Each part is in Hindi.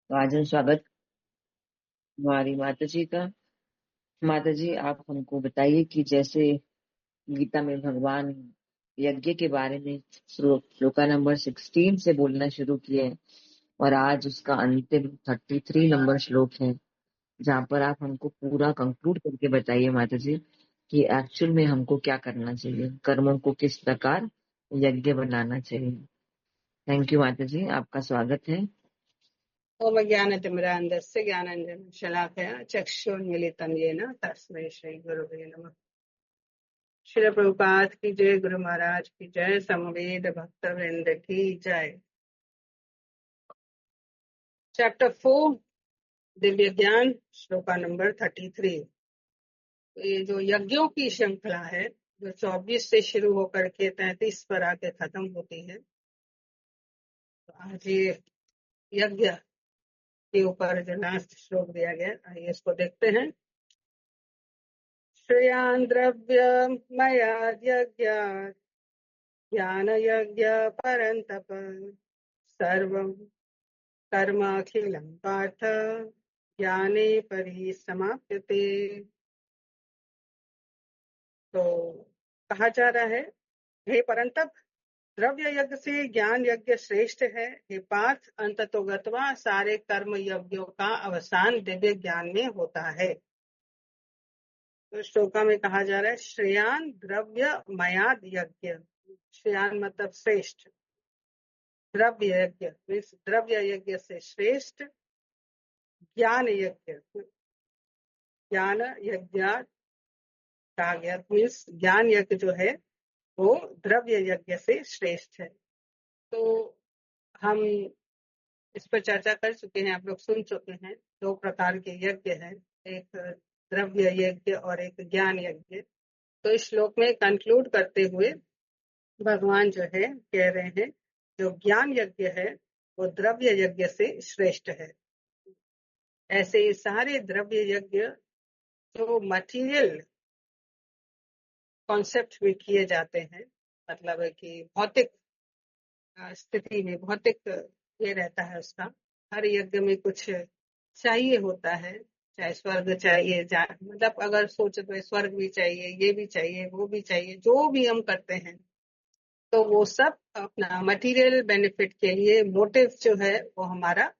तो आज हम स्वागत हमारी माता जी का। माता जी, आप हमको बताइए कि जैसे गीता में भगवान यज्ञ के बारे में श्लोका नंबर 16 से बोलना शुरू किए हैं, और आज उसका अंतिम 33 नंबर श्लोक है, जहाँ पर आप हमको पूरा कंक्लूड करके बताइए माता जी कि एक्चुअल में हमको क्या करना चाहिए, कर्मों को किस प्रकार यज्ञ बनाना चाहिए। थैंक यू माता जी, आपका स्वागत है। ओम ज्ञानतिमिरान्धस्य ज्ञानाञ्जनशलाकया चक्षुर्मिलितं येन तस्मै श्रीगुरुवे नमः। श्री प्रभुपाद की जय, गुरु महाराज की जय, समवेद भक्त वृंद की जय। चैप्टर 4 दिव्य ज्ञान, श्लोका नंबर 33। ये जो यज्ञों की श्रृंखला है, जो 24 से शुरू होकर के 33 पर आके खत्म होती है, तो आज ये यज्ञ के ऊपर जो लास्ट श्लोक दिया गया, आइए इसको देखते हैं। श्रेयान् द्रव्यमयाद् यज्ञात् ज्ञानयज्ञ परन्तप सर्वं कर्माखिलं पार्थ ज्ञाने परिसमाप्यते। तो कहा जा रहा है, हे परंतप, द्रव्य यज्ञ से ज्ञान यज्ञ श्रेष्ठ है। हे पार्थ, अंततोगत्वा सारे कर्म यज्ञों का अवसान दिव्य ज्ञान में होता है। तो श्लोका में कहा जा रहा है, श्रेयान द्रव्य मयाद यज्ञ। श्रेयान मतलब श्रेष्ठ, द्रव्य यज्ञ मीन्स द्रव्य यज्ञ से श्रेष्ठ ज्ञान यज्ञ, ज्ञान यज्ञ कहा गया मीन्स ज्ञान यज्ञ जो है वो द्रव्य यज्ञ से श्रेष्ठ है। तो हम इस पर चर्चा कर चुके हैं, आप लोग सुन चुके हैं। दो प्रकार के यज्ञ हैं, एक द्रव्य यज्ञ और एक ज्ञान यज्ञ। तो इस श्लोक में कंक्लूड करते हुए भगवान जो है कह रहे हैं, जो ज्ञान यज्ञ है वो द्रव्य यज्ञ से श्रेष्ठ है। ऐसे सारे द्रव्य यज्ञ जो मटेरियल कॉन्सेप्ट में किए जाते हैं, मतलब है कि भौतिक स्थिति में, भौतिक ये रहता है उसका। हर यज्ञ में कुछ चाहिए होता है, चाहे स्वर्ग चाहिए, मतलब अगर सोचे तो स्वर्ग भी चाहिए, ये भी चाहिए, वो भी चाहिए। जो भी हम करते हैं तो वो सब अपना मटेरियल बेनिफिट के लिए, मोटिव जो है वो हमारा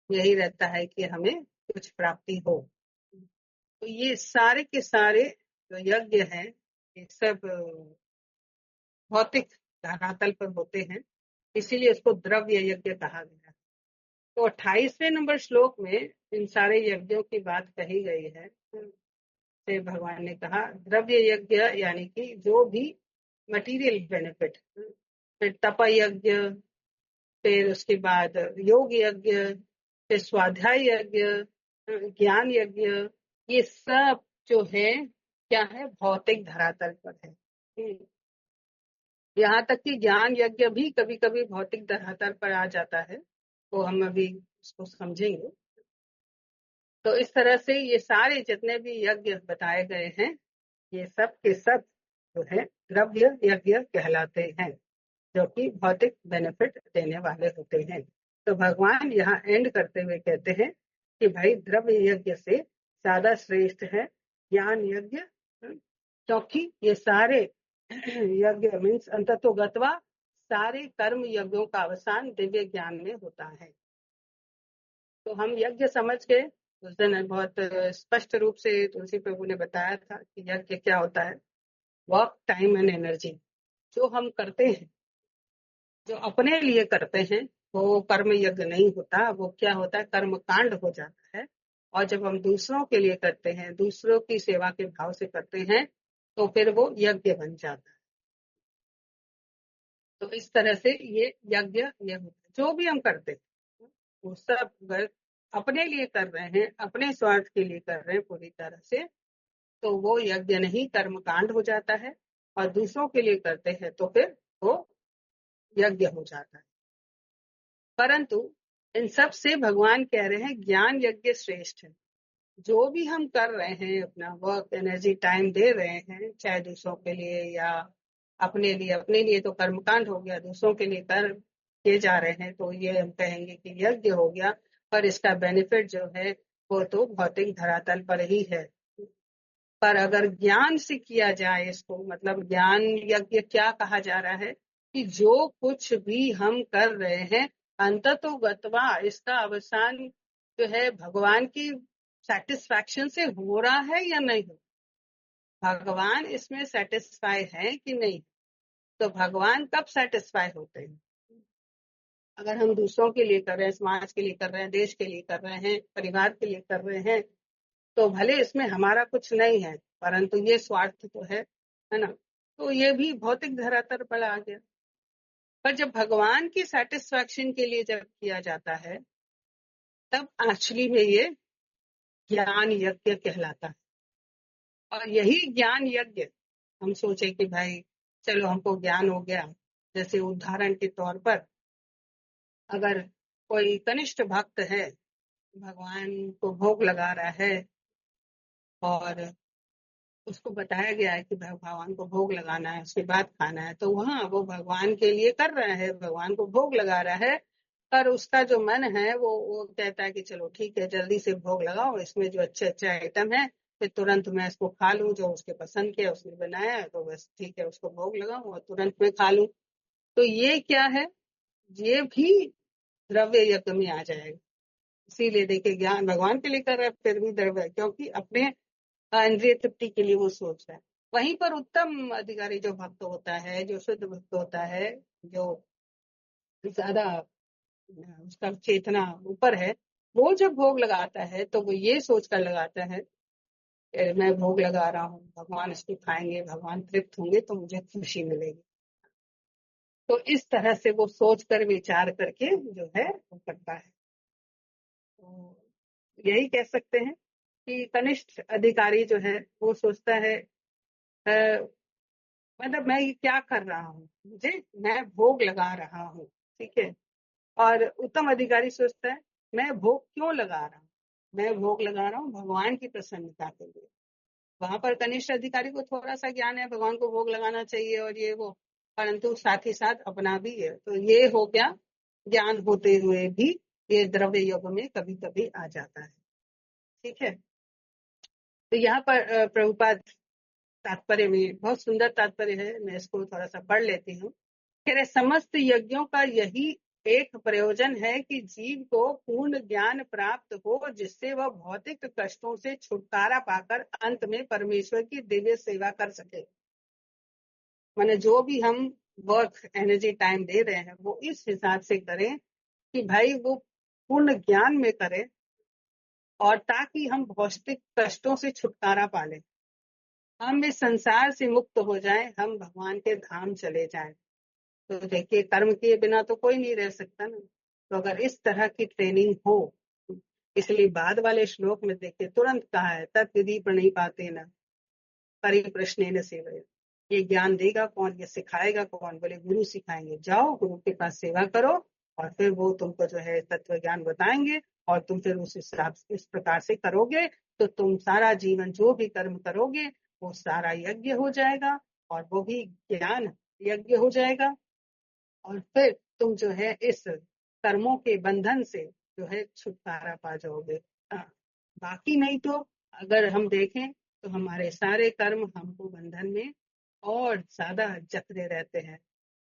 यही रहता है कि हमें कुछ प्राप्ति हो। तो ये सारे के सारे जो यज्ञ हैं, ये सब भौतिक धरातल पर होते हैं, इसीलिए उसको द्रव्य यज्ञ कहा गया। तो 28वें नंबर श्लोक में इन सारे यज्ञों की बात कही गई है। से भगवान ने कहा द्रव्य यज्ञ यानी कि जो भी मटेरियल बेनिफिट, फिर तप यज्ञ, फिर उसके बाद योग यज्ञ, फिर स्वाध्याय यज्ञ, ज्ञान यज्ञ, ये सब जो है क्या है, भौतिक धरातल पर है। यहाँ तक कि ज्ञान यज्ञ भी कभी कभी भौतिक धरातल पर आ जाता है, तो हम अभी उसको समझेंगे। तो इस तरह से ये सारे जितने भी यज्ञ बताए गए हैं, ये सब के सब जो है द्रव्य यज्ञ कहलाते हैं, जो कि भौतिक बेनिफिट देने वाले होते हैं। तो भगवान यहाँ एंड करते हुए कहते हैं कि भाई द्रव्य यज्ञ से ज्यादा श्रेष्ठ है ज्ञान यज्ञ, क्योंकि ये सारे यज्ञ मीन्स अंततोगत्वा सारे कर्म यज्ञों का अवसान दिव्य ज्ञान में होता है। तो हम यज्ञ समझ के उस दिन बहुत स्पष्ट रूप से तुलसी प्रभु ने बताया था कि यज्ञ क्या होता है। वर्क, टाइम एंड एनर्जी जो हम करते हैं, जो अपने लिए करते हैं, वो कर्म यज्ञ नहीं होता, वो क्या होता है, कर्म कांड हो जाता है। और जब हम दूसरों के लिए करते हैं, दूसरों की सेवा के भाव से करते हैं, तो फिर वो यज्ञ बन जाता है। तो इस तरह से ये यज्ञ ये होता है। जो भी हम करते हैं वो सब अगर अपने लिए कर रहे हैं, अपने स्वार्थ के लिए कर रहे हैं पूरी तरह से, तो वो यज्ञ नहीं, कर्म कांड हो जाता है। और दूसरों के लिए करते हैं तो फिर वो यज्ञ हो जाता है। परंतु इन सब से भगवान कह रहे हैं ज्ञान यज्ञ श्रेष्ठ है। जो भी हम कर रहे हैं, अपना वर्क, एनर्जी, टाइम दे रहे हैं, चाहे दूसरों के लिए या अपने लिए, अपने लिए तो कर्मकांड हो गया, दूसरों के लिए कर किए जा रहे हैं तो ये हम कहेंगे कि यज्ञ हो गया। और इसका बेनिफिट जो है वो तो भौतिक धरातल पर ही है। पर अगर ज्ञान से किया जाए इसको, मतलब ज्ञान यज्ञ क्या कहा जा रहा है कि जो कुछ भी हम कर रहे हैं अंततो गत्वा इसका अवसान जो है भगवान की सेटिस्फैक्शन से हो रहा है या नहीं हो, भगवान इसमें सेटिस्फाई है कि नहीं। तो भगवान कब सेटिस्फाई होते हैं, अगर हम दूसरों के लिए कर रहे हैं, समाज के लिए कर रहे हैं, देश के लिए कर रहे हैं, परिवार के लिए कर रहे हैं, तो भले इसमें हमारा कुछ नहीं है परंतु ये स्वार्थ तो है ना। तो ये भी भौतिक धरातल पर आ गया। पर जब भगवान की सेटिस्फैक्शन के लिए जब किया जाता है तब एक्चुअली में ये ज्ञान यज्ञ कहलाता है। और यही ज्ञान यज्ञ हम सोचे कि भाई चलो हमको ज्ञान हो गया, जैसे उदाहरण के तौर पर अगर कोई कनिष्ठ भक्त है, भगवान को भोग लगा रहा है और उसको बताया गया है कि भगवान को भोग लगाना है, उसके बाद खाना है, तो वहाँ वो भगवान के लिए कर रहा है, भगवान को भोग लगा रहा है। पर उसका जो मन है वो कहता है कि चलो ठीक है जल्दी से भोग लगाओ, इसमें जो अच्छे अच्छे आइटम है फिर तुरंत मैं इसको खा लूं, जो उसके पसंद के उसने बनाया है तो बस ठीक है उसको भोग लगाऊं और तुरंत मैं खा लूं। तो ये क्या है, ये भी द्रव्य यज्ञ में आ जाएगा। इसीलिए देखिए ज्ञान भगवान के लिए कर रहा है फिर भी द्रव्य है, क्योंकि अपने इंद्रिय तृप्ति के लिए वो सोच रहा है। वहीं पर उत्तम अधिकारी जो भक्त होता है, जो शुद्ध भक्त होता है, जो ज्यादा उसका चेतना ऊपर है, वो जब भोग लगाता है तो वो ये सोच कर लगाता है मैं भोग लगा रहा हूँ, भगवान इसको खाएंगे, भगवान तृप्त होंगे तो मुझे खुशी मिलेगी। तो इस तरह से वो सोच कर विचार करके जो है वो करता है। तो यही कह सकते हैं कि कनिष्ठ अधिकारी जो है वो सोचता है मतलब मैं ये क्या कर रहा हूँ, मुझे मैं भोग लगा रहा हूँ, ठीक है। और उत्तम अधिकारी सोचता है मैं भोग क्यों लगा रहा हूँ, मैं भोग लगा रहा हूँ भगवान की प्रसन्नता के लिए। वहां पर कनिष्ठ अधिकारी को थोड़ा सा ज्ञान है भगवान को भोग लगाना चाहिए और ये वो, परंतु साथ ही साथ अपना भी है, तो ये हो गया ज्ञान होते हुए भी ये द्रव्य योग में कभी कभी आ जाता है, ठीक है। तो यहाँ पर प्रभुपाद तात्पर्य में बहुत सुंदर तात्पर्य है, मैं इसको थोड़ा सा पढ़ लेती हूँ। कह रहे समस्त यज्ञों का यही एक प्रयोजन है कि जीव को पूर्ण ज्ञान प्राप्त हो, जिससे वह भौतिक कष्टों से छुटकारा पाकर अंत में परमेश्वर की दिव्य सेवा कर सके। माने जो भी हम वर्क एनर्जी टाइम दे रहे हैं वो इस हिसाब से करें कि भाई वो पूर्ण ज्ञान में करें, और ताकि हम भौतिक कष्टों से छुटकारा पालें, हम इस संसार से मुक्त हो जाएं, हम भगवान के धाम चले जाएं। तो देखिए कर्म किए बिना तो कोई नहीं रह सकता ना। तो अगर इस तरह की ट्रेनिंग हो, इसलिए बाद वाले श्लोक में देखिए तुरंत कहा है तत्विधि प्रणिपाते न परिप्रश्नेन सेवया। ये ज्ञान देगा कौन, ये सिखाएगा कौन, बोले गुरु सिखाएंगे, जाओ गुरु के पास सेवा करो और फिर वो तुमको जो है तत्व ज्ञान बताएंगे और तुम फिर उस हिसाब से इस प्रकार से करोगे तो तुम सारा जीवन जो भी कर्म करोगे वो सारा यज्ञ हो जाएगा और वो भी ज्ञान यज्ञ हो जाएगा। और फिर तुम जो है इस कर्मों के बंधन से जो है छुटकारा पा जाओगे। हाँ, बाकी नहीं तो अगर हम देखें तो हमारे सारे कर्म हमको बंधन में और ज्यादा जकड़े रहते हैं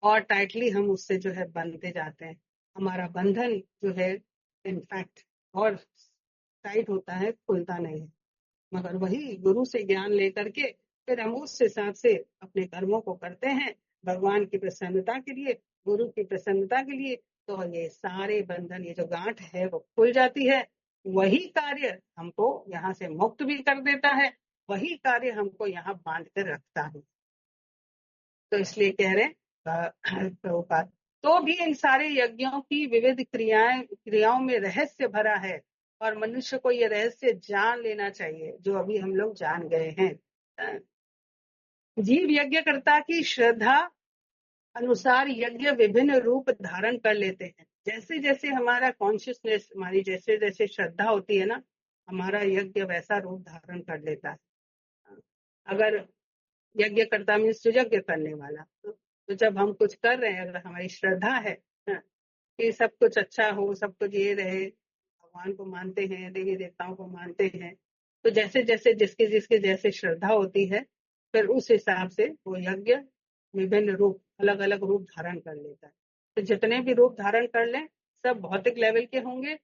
और टाइटली हम उससे जो है बंधते जाते हैं। हमारा बंधन जो है इनफैक्ट और टाइट होता है, खुलता नहीं है। मगर वही गुरु से ज्ञान लेकर के फिर हम उस हिसाब से अपने कर्मों को करते हैं भगवान की प्रसन्नता के लिए, गुरु की प्रसन्नता के लिए, तो ये सारे बंधन, ये जो गांठ है वो खुल जाती है। वही कार्य हमको यहाँ से मुक्त भी कर देता है, वही कार्य हमको यहाँ बांध कर रखता है। तो इसलिए कह रहे प्रभुपाद तो भी इन सारे यज्ञों की विविध क्रियाओं में रहस्य भरा है और मनुष्य को ये रहस्य जान लेना चाहिए जो अभी हम लोग जान गए हैं। जीव यज्ञकर्ता की श्रद्धा अनुसार यज्ञ विभिन्न रूप धारण कर लेते हैं। जैसे जैसे हमारा कॉन्शियसनेस, हमारी जैसे जैसे श्रद्धा होती है ना, हमारा यज्ञ वैसा रूप धारण कर लेता है। अगर यज्ञकर्ता में सुयज्ञ करने वाला, तो जब हम कुछ कर रहे हैं अगर हमारी श्रद्धा है कि सब कुछ अच्छा हो, सब कुछ ये रहे, भगवान को मानते हैं, देवी देवताओं को मानते हैं, तो जैसे जैसे जिसके जिसके जैसे श्रद्धा होती है, फिर उस हिसाब से वो यज्ञ विभिन्न रूप, अलग अलग रूप धारण कर लेता है। तो जितने भी रूप धारण कर लें, सब भौतिक लेवल के होंगे।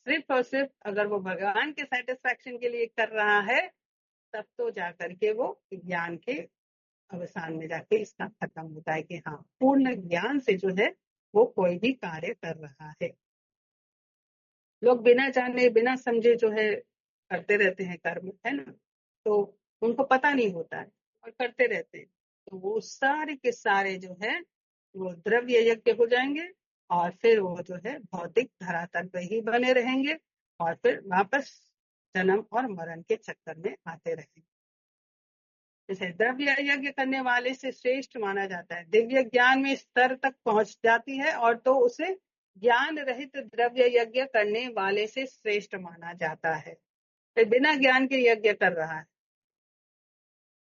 सिर्फ और सिर्फ अगर वो भगवान के सेटिस्फैक्शन के लिए कर रहा है, तब तो जाकर के वो ज्ञान के अवसान में जाके इसका खत्म होता है कि हाँ, पूर्ण ज्ञान से जो है वो कोई भी कार्य कर रहा है। लोग बिना जाने बिना समझे जो है करते रहते हैं कर्म, है ना, तो उनको पता नहीं होता है और करते रहते हैं, तो वो सारे के सारे जो है वो द्रव्य यज्ञ हो जाएंगे, और फिर वो जो है भौतिक धरातल पे ही बने रहेंगे, और फिर वापस जन्म और मरण के चक्कर में आते रहेंगे। जैसे द्रव्य यज्ञ करने वाले से श्रेष्ठ माना जाता है, दिव्य ज्ञान में स्तर तक पहुंच जाती है, और तो उसे ज्ञान रहित द्रव्य यज्ञ करने वाले से श्रेष्ठ माना जाता है। फिर बिना ज्ञान के यज्ञ कर रहा है,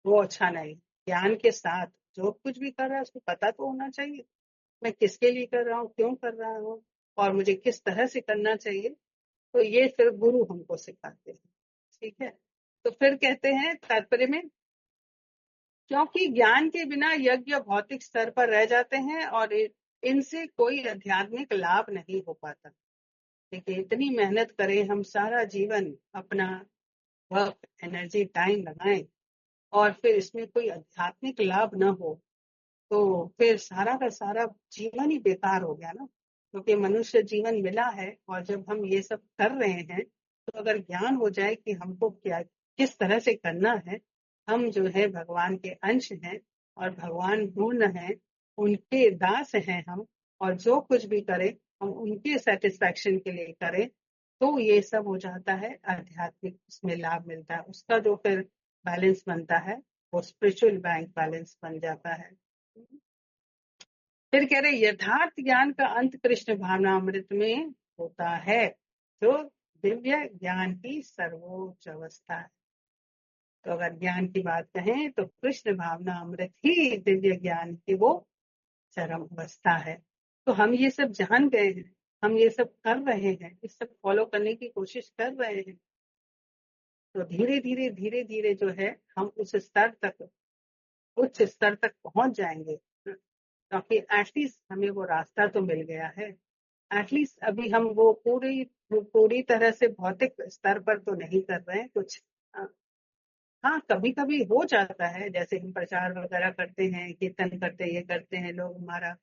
वो अच्छा नहीं। ज्ञान के साथ जो कुछ भी कर रहा है उसको पता तो होना चाहिए, मैं किसके लिए कर रहा हूँ, क्यों कर रहा हूँ, और मुझे किस तरह से करना चाहिए। तो ये फिर गुरु हमको सिखाते हैं। ठीक है, तो फिर कहते हैं तात्पर्य में, क्योंकि ज्ञान के बिना यज्ञ भौतिक स्तर पर रह जाते हैं और इनसे कोई आध्यात्मिक लाभ नहीं हो पाता। देखिए, इतनी मेहनत करें हम, सारा जीवन अपना वक्त, एनर्जी, टाइम लगाएं, और फिर इसमें कोई आध्यात्मिक लाभ न हो, तो फिर सारा का सारा जीवन ही बेकार हो गया ना। क्योंकि मनुष्य जीवन मिला है, और जब हम ये सब कर रहे हैं, तो अगर ज्ञान हो जाए कि हमको क्या किस तरह से करना है, हम जो है भगवान के अंश हैं, और भगवान पूर्ण हैं, उनके दास हैं हम, और जो कुछ भी करें हम उनके सेटिस्फैक्शन के लिए करें, तो ये सब हो जाता है आध्यात्मिक, उसमें लाभ मिलता है, उसका जो फिर बैलेंस बनता है वो स्पिरिचुअल बैंक बैलेंस बन जाता है। फिर कह रहे यथार्थ ज्ञान का अंत कृष्ण भावनामृत में होता है, जो दिव्य ज्ञान की सर्वोच्च अवस्था है। तो अगर ज्ञान की बात कहें तो कृष्ण भावना अमृत ही दिव्य ज्ञान की वो चरम अवस्था है। तो हम ये सब जान गए हैं, हम ये सब कर रहे हैं, इस सब फॉलो करने की कोशिश कर रहे हैं, तो धीरे धीरे जो है हम उस स्तर तक, उच्च स्तर तक पहुंच जाएंगे। क्योंकि एटलीस्ट हमें वो रास्ता तो मिल गया है, एटलीस्ट अभी हम वो पूरी तरह से भौतिक स्तर पर तो नहीं कर रहे हैं कुछ। हाँ, कभी कभी हो जाता है, जैसे हम प्रचार वगैरह करते हैं, कीर्तन करते हैं, ये करते हैं, लोग हमारा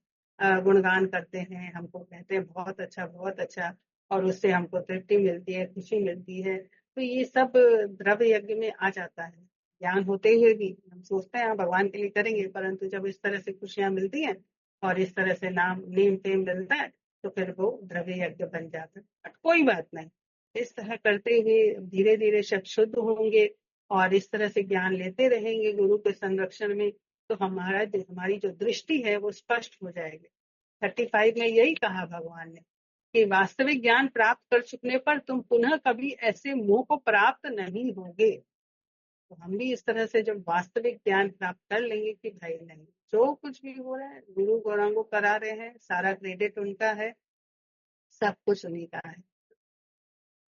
गुणगान करते हैं, हमको कहते हैं बहुत अच्छा बहुत अच्छा, और उससे हमको तृप्ति मिलती है, खुशी मिलती है, तो ये सब द्रव्य यज्ञ में आ जाता है। ज्ञान होते हुए भी हम सोचते हैं हाँ, भगवान के लिए करेंगे, परंतु जब इस तरह से खुशियां मिलती हैं और इस तरह से नाम नेम फेम मिलता है, तो फिर वो द्रव्य यज्ञ बन जाता है। बट कोई बात नहीं, इस तरह करते हुए धीरे धीरे सब शुद्ध होंगे, और इस तरह से ज्ञान लेते रहेंगे गुरु के संरक्षण में, तो हमारी जो दृष्टि है वो स्पष्ट हो जाएगी। 35 में यही कहा भगवान ने कि वास्तविक ज्ञान प्राप्त कर चुकने पर तुम पुनः कभी ऐसे मोह को प्राप्त नहीं होगे। तो हम भी इस तरह से जब वास्तविक ज्ञान प्राप्त कर लेंगे कि भाई नहीं, जो कुछ भी हो रहा है गुरु गौरांगो करा रहे हैं, सारा क्रेडिट उनका है, सब कुछ उन्हीं का है।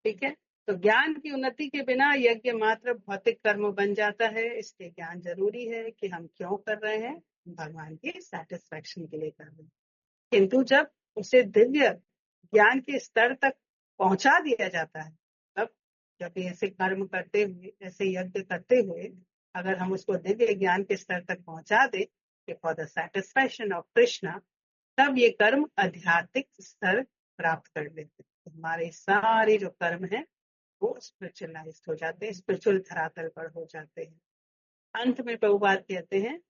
ठीक है, तो ज्ञान की उन्नति के बिना यज्ञ मात्र भौतिक कर्म बन जाता है, इसलिए ज्ञान जरूरी है कि हम क्यों कर रहे हैं, भगवान के सेटिस्फैक्शन के लिए कर रहे हैं। किंतु जब उसे दिव्य ज्ञान के स्तर तक पहुंचा दिया जाता है, तब जब ऐसे कर्म करते हुए, ऐसे यज्ञ करते हुए अगर हम उसको दिव्य ज्ञान के स्तर तक पहुंचा दे for the satisfaction of Krishna, तब ये कर्म आध्यात्मिक स्तर प्राप्त कर लेते हैं। तो हमारे सारे जो कर्म है वो स्पिरिचुअलाइज हो जाते हैं, स्पिरिचुअल धरातल पर हो जाते हैं। अंत में प्रभुपाद कहते हैं,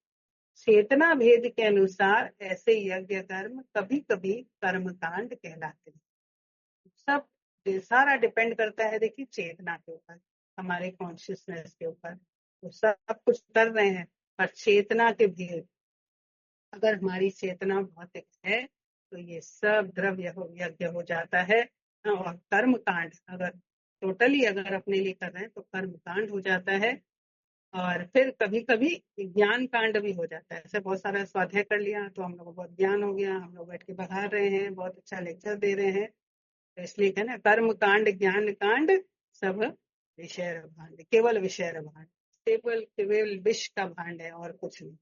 चेतना भेद के अनुसार ऐसे यज्ञ कर्म कभी कभी कर्म कांड कहलाते हैं। सब सारा डिपेंड करता है, देखिए, चेतना के ऊपर, हमारे कॉन्शियसनेस के ऊपर। तो सब कुछ कर रहे हैं, पर चेतना के भेद, अगर हमारी चेतना भौतिक है तो ये सब द्रव्य यज्ञ हो जाता है। और कर्म कांड अगर टोटली अगर अपने लिए कर रहे हैं तो कर्म कांड हो जाता है। और फिर कभी कभी ज्ञान कांड भी हो जाता है, ऐसे बहुत सारा स्वाध्याय कर लिया तो हम लोग को बहुत ज्ञान हो गया, हम लोग बैठ के बघार रहे हैं, बहुत अच्छा लेक्चर दे रहे हैं, इसलिए है ना, कर्म कांड ज्ञान कांड सब विषय भांड, केवल विषय भांड, केवल केवल विष का भांड है और कुछ नहीं।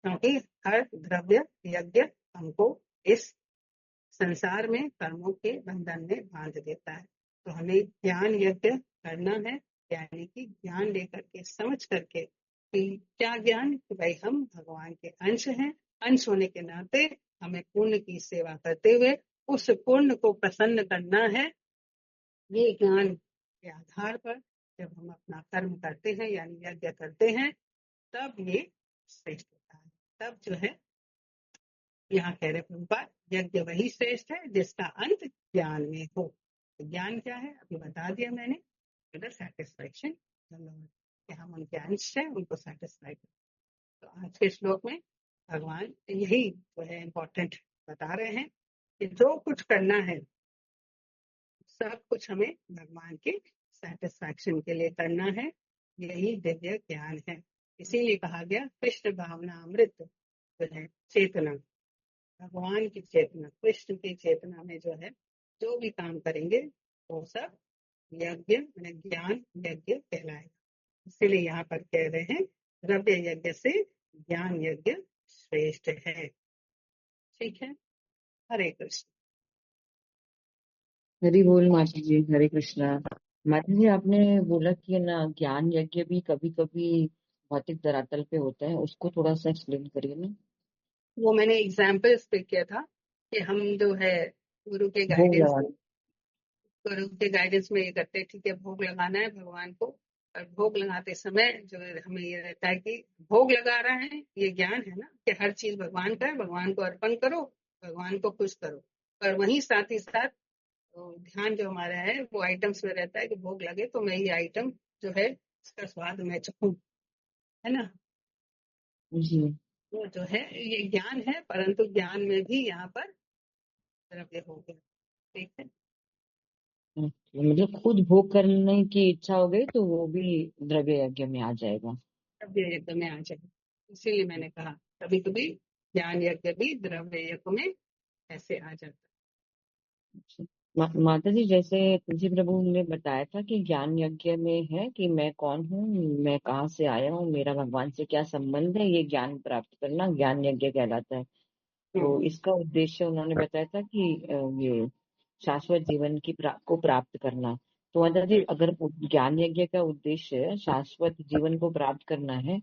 क्योंकि हर द्रव्य यज्ञ हमको इस संसार में कर्मों के बंधन में बांध देता है। तो हमें ज्ञान यज्ञ करना है, यानी कि ज्ञान लेकर के, समझ करके कि क्या ज्ञान, कि भाई हम भगवान के अंश हैं, अंश होने के नाते हमें पुण्य की सेवा करते हुए उस पुण्य को प्रसन्न करना है। ये ज्ञान के आधार पर जब हम अपना कर्म करते हैं यानी यज्ञ करते हैं, तब ये श्रेष्ठ होता है। तब जो है, यहाँ कह रहे प्रभुपाद, यज्ञ वही श्रेष्ठ है जिसका अंत ज्ञान में हो। तो ज्ञान क्या है अभी बता दिया मैंने, सेटिस्फैक्शन, कि हम उनके अंश हैं, उनको सेटिस्फाई करें। तो आज के श्लोक में भगवान यही जो है इम्पोर्टेंट बता रहे हैं कि जो कुछ करना है सब कुछ हमें भगवान के सेटिस्फैक्शन के लिए करना है। यही दिव्य ज्ञान है। इसीलिए कहा गया कृष्ण भावना अमृत जो है चेतना, भगवान की चेतना, कृष्ण की चेतना में जो है जो भी काम करेंगे वो सब यज्ञ ज्ञान यज्ञ कहलाएगा। इसीलिए यहाँ पर कह रहे हैं द्रव्य यज्ञ से ज्ञान यज्ञ श्रेष्ठ है। ठीक है, हरे कृष्ण। हरि बोल माता जी, हरे कृष्णा। माता जी, आपने बोला कि ना ज्ञान यज्ञ भी कभी कभी भौतिक धरातल पे होता है, उसको थोड़ा सा एक्सप्लेन करिए ना। वो मैंने एग्जाम्पल्स पे किया था कि हम जो है गुरु के भोग गाइडेंस लगा। में, गुरु के गाइडेंस में ये करते हैं, ठीक है भोग लगाना है भगवान को, और भोग लगाते समय जो है हमें ये रहता है कि भोग लगा रहे हैं, ये ज्ञान है ना कि हर चीज भगवान का है, भगवान को अर्पण करो, भगवान को खुश करो। और वहीं साथ ही साथ ध्यान जो हमारा है वो आइटम्स में रहता है कि भोग लगे तो मैं ये आइटम जो है इसका स्वाद मैं चखूं, है ना। जी। वो जो है ये ज्ञान है, परंतु ज्ञान में भी यहाँ पर द्रव्य हो गया। ठीक है, मतलब खुद भोग करने की इच्छा हो गई तो वो भी द्रव्य यज्ञ में आ जाएगा। द्रव्य यज्ञ में आ जाए। इसीलिए मैंने कहा कभी कभी ज्ञान यज्ञ भी द्रव्य यज्ञ में ऐसे आ जाता अच्छा। माता जी, जैसे तुलसी प्रभु ने बताया था कि ज्ञान यज्ञ में है कि मैं कौन हूँ, मैं कहाँ से आया हूँ, मेरा भगवान से क्या संबंध है, ये ज्ञान प्राप्त करना ज्ञान यज्ञ कहलाता है। है। तो इसका उद्देश्य उन्होंने बताया था कि ये शाश्वत जीवन को प्राप्त करना। तो माता जी, अगर ज्ञान यज्ञ का उद्देश्य शाश्वत जीवन को प्राप्त करना है,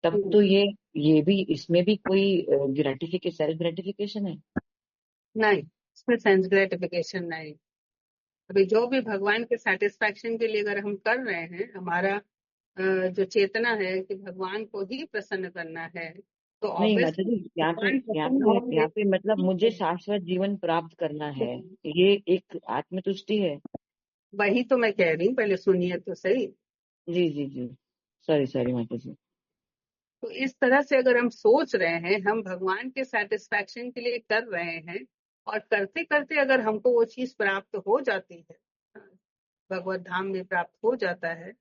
तब हम्म, तो ये भी, इसमें भी कोई ग्रेटिफिकेशन, सेल्फ ग्रेटिफिकेशन है? नहीं, इसमें सेंस ग्रेटिफिकेशन नहीं। अभी जो भी भगवान के सेटिस्फैक्शन के लिए अगर हम कर रहे हैं, हमारा जो चेतना है कि भगवान को ही प्रसन्न करना है, तो नहीं माता ऑब्वियसली जी, भगवान यहाँ प्रसन्न पे होंगे। यहाँ पे मतलब मुझे शाश्वत जीवन प्राप्त करना है, ये एक आत्मतुष्टि है। वही तो मैं कह रही हूँ, पहले सुनिए तो सही। जी जी जी। सॉरी सॉरी माता जी। तो इस तरह से अगर हम सोच रहे हैं हम भगवान के सेटिस्फैक्शन के लिए कर रहे हैं, और करते करते अगर हमको वो चीज प्राप्त हो जाती है, भगवत धाम में प्राप्त हो जाता है,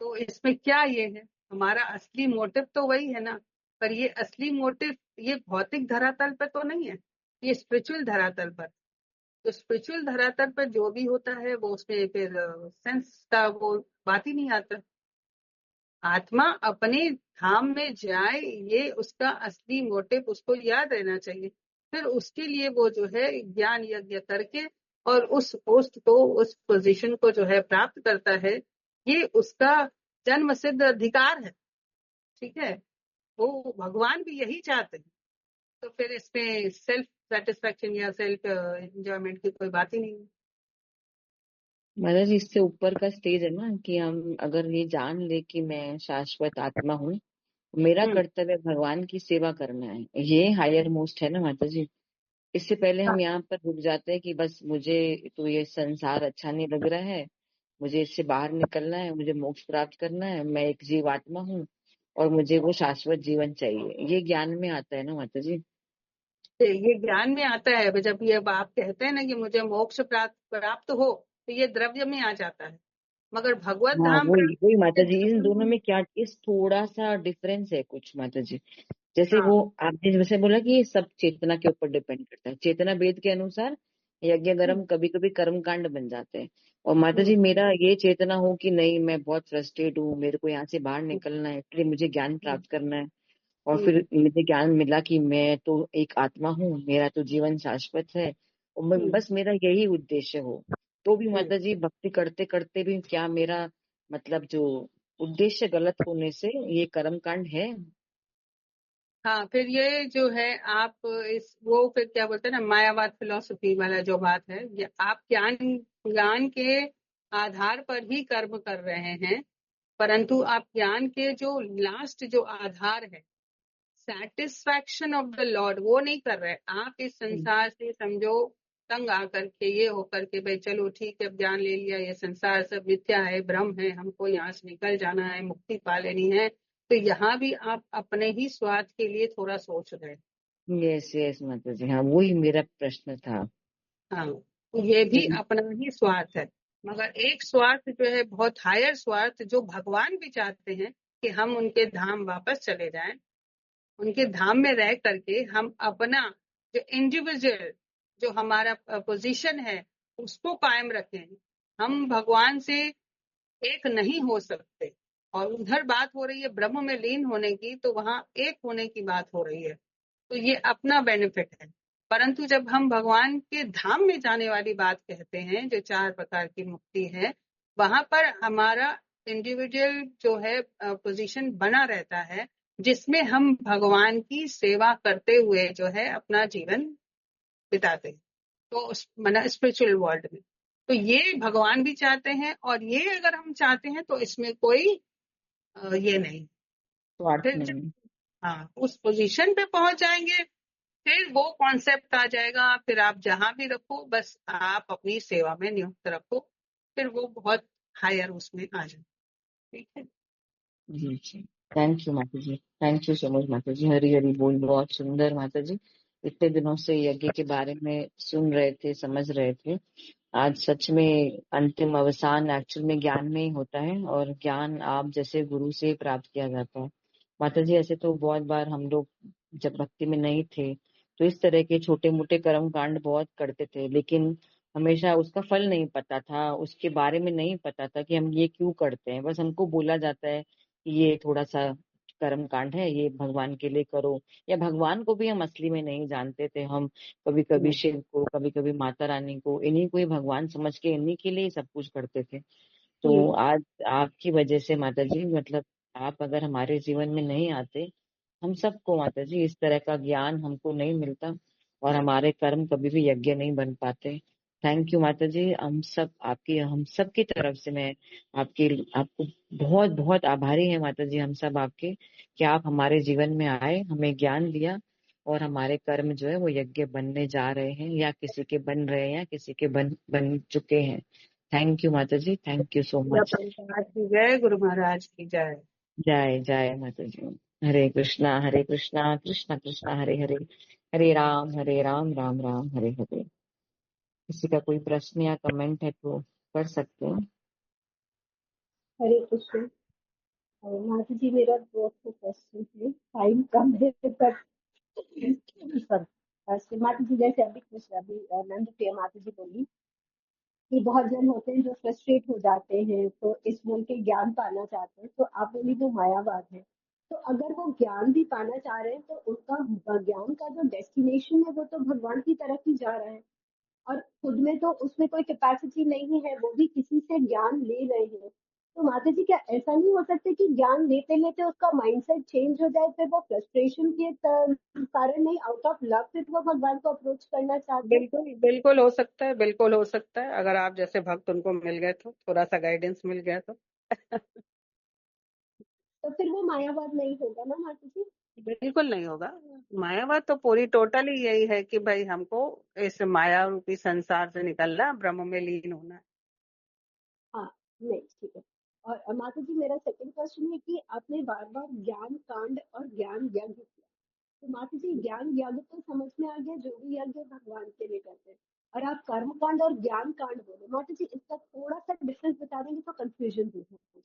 तो इसमें क्या ये है, हमारा असली मोटिव तो वही है ना। पर ये असली मोटिव ये भौतिक धरातल पर तो नहीं है, ये स्पिरिचुअल धरातल पर। तो स्पिरिचुअल धरातल पर जो भी होता है वो उसमें फिर सेंस का वो बात ही नहीं आता। आत्मा अपने धाम में जाए, ये उसका असली मोटिव उसको याद रहना चाहिए। फिर उसके लिए वो जो है ज्ञान यज्ञ करके और उस पोस्ट को, उस पोजीशन को जो है प्राप्त करता है। ये उसका जन्म सिद्ध अधिकार है। ठीक है, वो भगवान भी यही चाहते हैं। तो फिर इसमें सेल्फ सेटिस्फेक्शन या सेल्फ एंजॉयमेंट की कोई बात ही नहीं है। माता जी, इससे ऊपर का स्टेज है ना कि हम अगर ये जान ले कि मैं शाश्वत आत्मा हूँ, मेरा हम्म, कर्तव्य भगवान की सेवा करना है, ये हायर मोस्ट है ना माता जी। इससे पहले हाँ, हम यहाँ पर रुक जाते हैं कि बस मुझे तो ये संसार अच्छा नहीं लग रहा है, मुझे इससे बाहर निकलना है, मुझे मोक्ष प्राप्त करना है, मैं एक जीव आत्मा हूँ और मुझे वो शाश्वत जीवन चाहिए, ये ज्ञान में आता है ना माता जी। तो ये ज्ञान में आता है। जब ये आप कहते हैं ना कि मुझे मोक्ष प्राप्त प्राप्त हो, तो ये द्रव्य में आ जाता है। मगर भगवत हाँ, धाम वही प्राप्त वही माता ये जी, इन द्रव्य दोनों में। में क्या इस थोड़ा सा डिफरेंस है कुछ माता जी। जैसे हाँ, वो आपने जैसे बोला कि ये सब चेतना के ऊपर डिपेंड करता है, चेतना वेद के अनुसार यज्ञ हम्म, कर्म कभी कभी कर्म कांड बन जाते हैं। और माता हम्म, जी मेरा ये चेतना हो कि नहीं, मैं बहुत फ्रस्ट्रेट हूँ, मेरे को यहाँ से बाहर हम्म, निकलना है, इसलिए मुझे ज्ञान हम्म, प्राप्त करना है। और फिर हम्म, मुझे ज्ञान मिला कि मैं तो एक आत्मा हूँ, मेरा तो जीवन शाश्वत है, और हम्म, बस मेरा यही उद्देश्य हो। तो भी हम्म। माता जी भक्ति करते करते भी क्या मेरा मतलब जो उद्देश्य गलत होने से ये कर्म कांड है? हाँ, फिर ये जो है आप इस वो फिर क्या बोलते हैं ना, मायावाद फिलॉसफी वाला जो बात है, ये आप ज्ञान ज्ञान के आधार पर ही कर्म कर रहे हैं, परंतु आप ज्ञान के जो लास्ट जो आधार है, सेटिस्फैक्शन ऑफ द लॉर्ड, वो नहीं कर रहे। आप इस हम्म, संसार से समझो तंग आकर के, ये होकर के भाई चलो ठीक है अब ज्ञान ले लिया, ये संसार सब मिथ्या है, भ्रम है, हमको यहाँ से निकल जाना है, मुक्ति पा लेनी है, तो यहाँ भी आप अपने ही स्वार्थ के लिए थोड़ा सोच रहे हैं। यस यस माता जी, हाँ वही मेरा प्रश्न था। हाँ, तो ये भी जी। अपना ही स्वार्थ है। मगर एक स्वार्थ जो है बहुत हायर स्वार्थ, जो भगवान भी चाहते हैं कि हम उनके धाम वापस चले जाएं, उनके धाम में रह करके हम अपना जो इंडिविजुअल जो हमारा पोजीशन है उसको कायम रखें। हम भगवान से एक नहीं हो सकते। और उधर बात हो रही है ब्रह्म में लीन होने की, तो वहां एक होने की बात हो रही है, तो ये अपना बेनिफिट है। परंतु जब हम भगवान के धाम में जाने वाली बात कहते हैं, जो 4 प्रकार की मुक्ति है, वहां पर हमारा इंडिविजुअल जो है पोजीशन बना रहता है, जिसमें हम भगवान की सेवा करते हुए जो है अपना जीवन बिताते हैं, तो माना स्पिरिचुअल वर्ल्ड में। तो ये भगवान भी चाहते हैं, और ये अगर हम चाहते हैं तो इसमें कोई ये नहीं। स्वार्थ फिर नहीं। जब हाँ उस पोजीशन पे पहुंच जाएंगे, फिर वो कॉन्सेप्ट आ जाएगा, फिर आप जहां भी रखो बस आप अपनी सेवा में नियुक्त रखो, फिर वो बहुत हायर उसमें आ जाए। ठीक है। जी जी। थैंक यू माता जी, थैंक यू सो मच माता जी, हरी हरी बोल, बहुत सुंदर माता जी। इतने दिनों से यज्ञ के बारे में सुन रहे थे, समझ रहे थे, आज सच में अंतिम अवसान एक्चुअल में ज्ञान में ही होता है, और ज्ञान आप जैसे गुरु से ही प्राप्त किया जाता है। माता जी ऐसे तो बहुत बार हम लोग जब भक्ति में नहीं थे तो इस तरह के छोटे मोटे कर्म कांड बहुत करते थे, लेकिन हमेशा उसका फल नहीं पता था, उसके बारे में नहीं पता था कि हम ये क्यों करते हैं। बस हमको बोला जाता है कि ये थोड़ा सा कर्म कांड है, ये भगवान के लिए करो। या भगवान को भी हम असली में नहीं जानते थे, हम कभी कभी हम्म, शिव को, कभी कभी माता रानी को, इन्हीं को ही भगवान समझ के इन्हीं के लिए ही सब कुछ करते थे। तो हम्म, आज आपकी वजह से माता जी, मतलब आप अगर हमारे जीवन में नहीं आते, हम सबको माता जी इस तरह का ज्ञान हमको नहीं मिलता, और हमारे कर्म कभी भी यज्ञ नहीं बन पाते। थैंक यू माता जी, हम सब की तरफ से मैं आपकी आपको बहुत बहुत आभारी है माता जी, हम सब आपके, कि आप हमारे जीवन में आए, हमें ज्ञान दिया, और हमारे कर्म जो है वो यज्ञ बनने जा रहे हैं, या किसी के बन रहे हैं, या किसी के बन बन चुके हैं। थैंक यू माता जी, थैंक यू सो या मच। परमात्मा की जय, गुरु महाराज की जय। जय जय माता जी। हरे कृष्णा कृष्णा कृष्णा हरे हरे, हरे राम राम राम हरे हरे। किसी का कोई प्रश्न या कमेंट है तो कर सकते हैं। हरे कृष्ण। माता जी मेरा दो क्वेश्चन है, टाइम कम है पर सर माता जी जैसे अभी कृष्ण अभी नंद प्रिया माता जी बोली कि बहुत जन होते हैं जो फ्रस्ट्रेट हो जाते हैं तो इस बोल के ज्ञान पाना चाहते हैं, तो आप बोली जो मायावाद है, तो अगर वो ज्ञान भी पाना चाह रहे हैं तो उनका ज्ञान का जो डेस्टिनेशन है वो तो भगवान की तरफ ही जा रहा है, और खुद में तो उसमें कोई कैपेसिटी नहीं है, वो भी किसी से ज्ञान ले रहे हैं। तो माता जी क्या ऐसा नहीं हो सकता कि ज्ञान लेते लेते उसका माइंडसेट चेंज हो जाए, फिर वो फ्रस्ट्रेशन के कारण नहीं, आउट ऑफ लव फिर वो भगवान को अप्रोच करना चाहते हैं? बिल्कुल बिल्कुल हो सकता है, बिल्कुल हो सकता है, अगर आप जैसे भक्त उनको मिल गए तो थोड़ा सा गाइडेंस मिल गया तो तो फिर वो मायावाद नहीं होगा ना माता जी? बिल्कुल नहीं होगा। मायावाद तो पूरी टोटली यही है कि भाई हमको इस माया रूपी संसार से निकलना, ब्रह्म में लीन होना है। हाँ, नहीं ठीक है। और माता जी मेरा सेकंड क्वेश्चन है कि आपने बार बार ज्ञान कांड और ज्ञान यज्ञ किया, तो माता जी ज्ञान यज्ञ तो समझ में आ गया, जो भी यज्ञ भगवान के लिए करते हैं, और आप कर्म कांड और ज्ञान कांड बोले, माता जी इसका थोड़ा सा डिफरेंस बता देंगे तो कंफ्यूजन दूर हो जाए।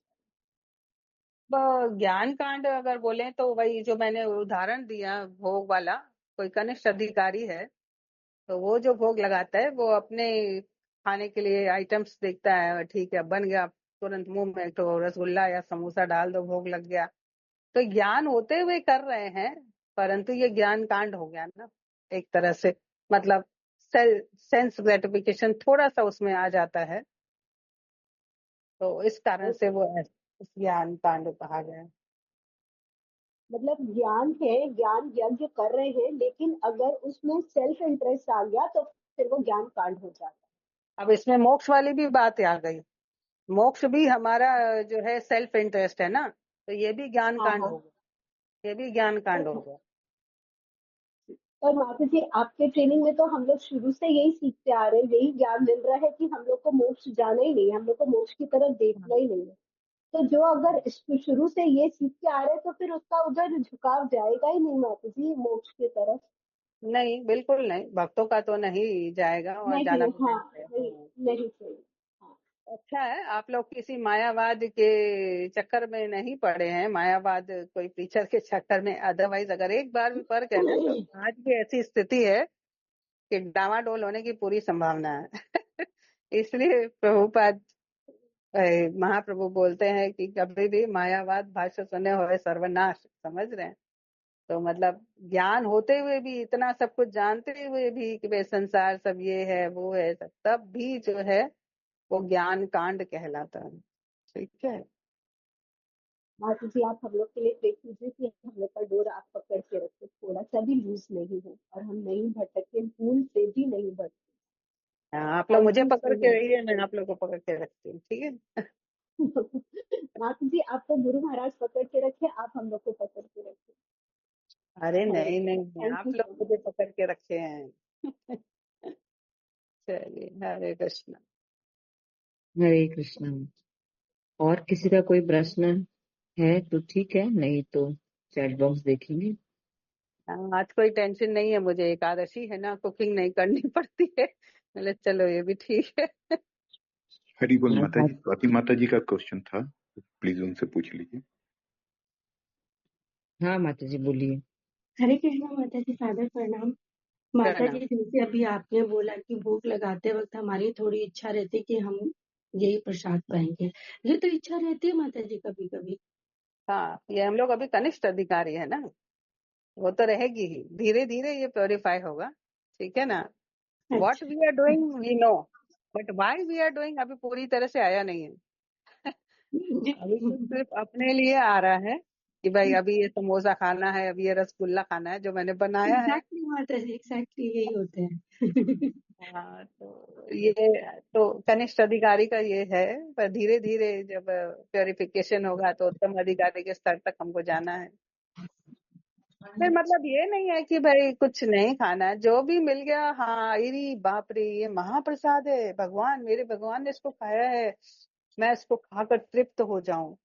ज्ञान कांड अगर बोले तो वही जो मैंने उदाहरण दिया भोग वाला, कोई कनिष्ठ अधिकारी है, तो वो जो भोग लगाता है वो अपने खाने के लिए आइटम्स देखता है, ठीक है बन गया, तुरंत मुंह में तो रसगुल्ला या समोसा डाल दो, भोग लग गया। तो ज्ञान होते हुए कर रहे हैं, परंतु ये ज्ञान कांड हो गया ना एक तरह से। मतलब सेंस ग्रेटिफिकेशन थोड़ा सा उसमें आ जाता है, तो इस कारण से वो उस ज्ञान कांड कहा गया है। मतलब ज्ञान है, ज्ञान यज्ञ कर रहे हैं, लेकिन अगर उसमें सेल्फ इंटरेस्ट आ गया तो फिर वो ज्ञान कांड हो जाता अब इसमें मोक्ष वाली भी बात आ गई। मोक्ष भी हमारा जो है सेल्फ इंटरेस्ट है ना, तो ये भी ज्ञान है। हाँ कांड हाँ। हो गया, ये भी ज्ञान कांड हो और गया। और माता जी, आपके ट्रेनिंग में तो हम लोग शुरू से यही सीखते आ रहे हैं, यही ज्ञान मिल रहा है कि हम लोग को मोक्ष जाना ही नहीं है, हम लोग को मोक्ष की तरफ देखना ही नहीं है। तो जो अगर शुरू से ये सीख के आ रहे हैं तो फिर उसका उधर झुकाव जाएगा ही नहीं माता जी, मोक्ष की तरफ। नहीं, बिल्कुल नहीं, भक्तों का तो नहीं जाएगा और नहीं, जाना भी हाँ, नहीं नहीं, चाहिए। नहीं चाहिए। हाँ। अच्छा है आप लोग किसी मायावाद के चक्कर में नहीं पड़े हैं, मायावाद कोई टीचर के चक्कर में। अदरवाइज अगर एक बार भी पड़ गए ना, तो आज भी ऐसी स्थिति है कि डामाडोल होने की पूरी संभावना है। इसलिए प्रभुपाद महाप्रभु बोलते हैं कि कभी भी मायावाद भाष्य सुने हुए सर्वनाश, समझ रहे हैं। तो मतलब ज्ञान होते हुए भी, इतना सब कुछ जानते हुए भी कि वे संसार सब ये है वो है सब, तब भी जो है वो ज्ञान कांड कहलाता है। ठीक है। माता जी, आप हम लोग के लिए प्रे कीजिए कि हम लोग का डोर आप पकड़ के रखे, थोड़ा सा भी लूज नहीं हो और हम नहीं भटके, भूल से भी नहीं भटके। हाँ, आप लोग थैंक मुझे यू पकड़ सो के मच। रहिए, मैं आप लोग को पकड़ के रखती हूँ, ठीक है। माता जी, आपको गुरु महाराज पकड़ के रखे, आप हम लोग को पकड़ के रखे। अरे हरे नहीं नहीं कृष्ण, नहीं, थैंक आप यू लोग सो मच। मुझे पकड़ के रखे हैं। चलिए, हरे कृष्ण। हरे कृष्णा। और किसी का कोई प्रश्न है तो ठीक है, नहीं तो चैट बॉक्स देखेंगे। हाँ, आज कोई टेंशन नहीं है मुझे, एकादशी है ना, कुकिंग नहीं करनी पड़ती है। बोले चलो ये भी ठीक है। हरी बोल माता हाँ जी। स्वाति माता जी का क्वेश्चन था, प्लीज उनसे पूछ लीजिए। हाँ, माता जी बोलिए। हरे कृष्णा माता जी, सादर प्रणाम। माता जी, प्रणाम। जैसे अभी आपने बोला कि भोग लगाते वक्त हमारी थोड़ी इच्छा रहती है कि हम यही प्रसाद पाएंगे, ये तो इच्छा रहती है माता जी कभी कभी। हाँ, ये हम लोग अभी कनिष्ठ अधिकारी है ना, वो तो रहेगी ही, धीरे धीरे ये प्योरीफाई होगा। ठीक है ना। व्हाट अच्छा। We are doing we know, but why we are doing अभी पूरी तरह से आया नहीं है। अभी तो सिर्फ अपने लिए आ रहा है कि भाई अभी ये समोसा खाना है, अभी ये रसगुल्ला खाना है जो मैंने बनाया है। एग्जैक्टली माता जी, एग्जैक्टली यही होता है। हाँ, तो ये तो कनिष्ठ अधिकारी का ये है। पर धीरे धीरे जब प्योरिफिकेशन होगा तो उत्तम अधिकारी के स्तर तक हमको जाना है। फिर मतलब ये नहीं है कि भाई कुछ नहीं खाना है, जो भी मिल गया, हाँ अरे बाप रे ये महाप्रसाद है, भगवान मेरे भगवान ने इसको खाया है, मैं इसको खाकर तृप्त हो जाऊं।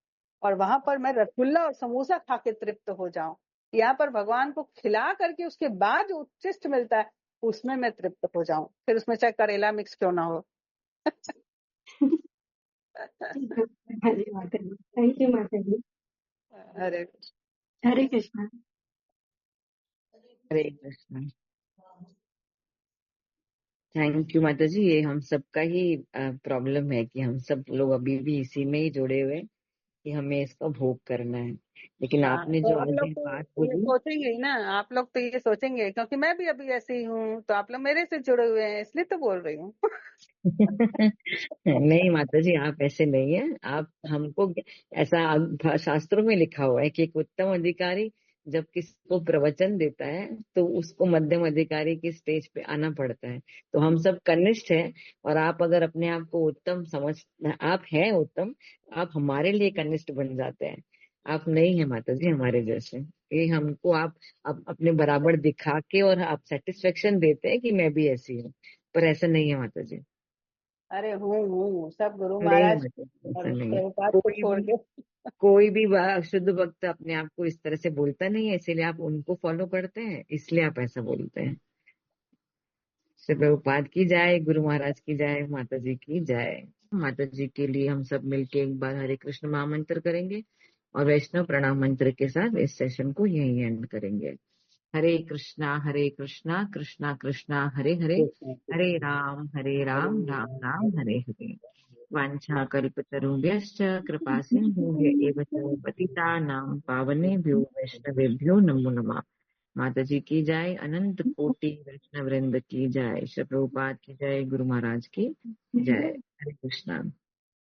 और वहां पर मैं रसगुल्ला और समोसा खा के तृप्त हो जाऊं। यहाँ पर भगवान को खिला करके उसके बाद जो उच्छिष्ट मिलता है उसमें मैं तृप्त हो जाऊं, फिर उसमें चाहे करेला मिक्स क्यों ना हो। हाँ जी माता जी, थैंक यू माता जी। अरे हरे कृष्णा। हरे कृष्णा। थैंक यू माता जी। ये हम सबका ही प्रॉब्लम है कि हम सब लोग अभी भी इसी में ही जुड़े हुए हैं कि हमें इसका भोग करना है। लेकिन हाँ, आपने तो जो आप आज लोग ये बात तो ये बोली। सोचेंगे ही ना, आप लोग तो ये सोचेंगे क्योंकि मैं भी अभी ऐसे ही हूँ, तो आप लोग मेरे से जुड़े हुए हैं इसलिए तो बोल रही हूँ। नहीं माता जी, आप ऐसे नहीं है। आप हमको ऐसा शास्त्रों में लिखा हुआ है कि एक उत्तम अधिकारी जब किसी को प्रवचन देता है तो उसको मध्यम अधिकारी की स्टेज पे आना पड़ता है। तो हम सब कनिष्ठ हैं। और आप अगर अपने आप को उत्तम समझ, आप हैं उत्तम, आप हमारे लिए कनिष्ठ बन जाते हैं। आप नहीं है माता जी हमारे जैसे। ये हमको आप अपने बराबर दिखा के और आप सेटिस्फेक्शन देते हैं कि मैं भी ऐसी हूँ, पर ऐसा नहीं है माता जी। अरे हूँ सब गुरु नहीं महाराज मतलब ऐसा और नहीं है। प्रभुपाद को कोई छोड़ भी के। शुद्ध भक्त अपने आप को इस तरह से बोलता नहीं है, इसीलिए आप उनको फॉलो करते हैं, इसलिए आप ऐसा बोलते हैं। श्री प्रभुपाद की जाए, गुरु महाराज की जाए, माता जी की जाए। माता जी के लिए हम सब मिलके एक बार हरे कृष्ण महामंत्र करेंगे और वैष्णव प्रणाम मंत्र के साथ इस सेशन को यहीं एंड करेंगे। हरे कृष्णा कृष्णा कृष्णा हरे हरे, हरे राम राम राम हरे हरे। वाञ्छाकल्पतरुभ्यश्च कृपा सिन्धुभ्य एव च पतितानां पावनेभ्यो वैष्णवेभ्यो नमो नमः। माता जी की जय, अनंत कोटि वैष्णव वृंद की जय, श्री प्रभुपाद की जय, गुरु महाराज की जय। हरे कृष्णा।